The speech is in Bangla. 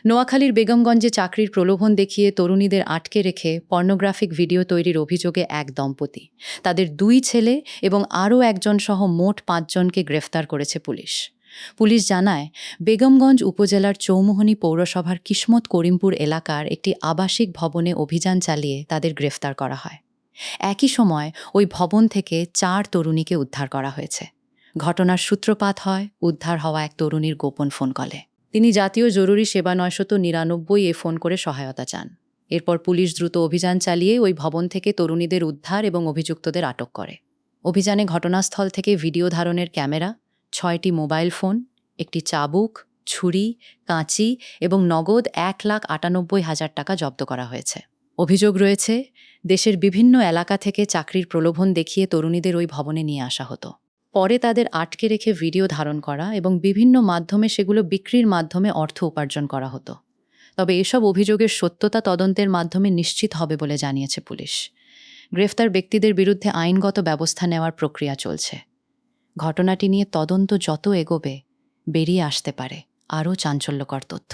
নোয়াখালীর বেগমগঞ্জে চাকরির প্রলোভন দেখিয়ে তরুণীদের আটকে রেখে পর্নোগ্রাফিক ভিডিও তৈরির অভিযোগে এক দম্পতি, তাদের 2 ছেলে এবং আরও একজন সহ মোট 5 জনকে গ্রেফতার করেছে পুলিশ। পুলিশ জানায়, বেগমগঞ্জ উপজেলার চৌমুহনী পৌরসভার কিসমত করিমপুর এলাকার একটি আবাসিক ভবনে অভিযান চালিয়ে তাদের গ্রেফতার করা হয়। একই সময় ওই ভবন থেকে 4 তরুণীকে উদ্ধার করা হয়েছে। ঘটনার সূত্রপাত হয় উদ্ধার হওয়া এক তরুণীর গোপন ফোন কলে। তিনি জাতীয় জরুরি সেবা 999 ফোন করে সহায়তা চান। এরপর পুলিশ দ্রুত অভিযান চালিয়ে ওই ভবন থেকে তরুণীদের উদ্ধার এবং অভিযুক্তদের আটক করে। অভিযানে ঘটনাস্থল থেকে ভিডিও ধারণের ক্যামেরা, 6টি মোবাইল ফোন, একটি চাবুক, ছুরি, কাঁচি এবং নগদ 1,98,000 টাকা জব্দ করা হয়েছে। অভিযোগ রয়েছে, দেশের বিভিন্ন এলাকা থেকে চাকরির প্রলোভন দেখিয়ে তরুণীদের ওই ভবনে নিয়ে আসা হতো। পরে তাদের আটকে রেখে ভিডিও ধারণ করা এবং বিভিন্ন মাধ্যমে সেগুলো বিক্রির মাধ্যমে অর্থ উপার্জন করা হতো। তবে এসব অভিযোগের সত্যতা তদন্তের মাধ্যমে নিশ্চিত হবে বলে জানিয়েছে পুলিশ। গ্রেফতার ব্যক্তিদের বিরুদ্ধে আইনগত ব্যবস্থা নেওয়ার প্রক্রিয়া চলছে। ঘটনাটি নিয়ে তদন্ত যত এগোবে, বেরিয়ে আসতে পারে আরও চাঞ্চল্যকর তথ্য।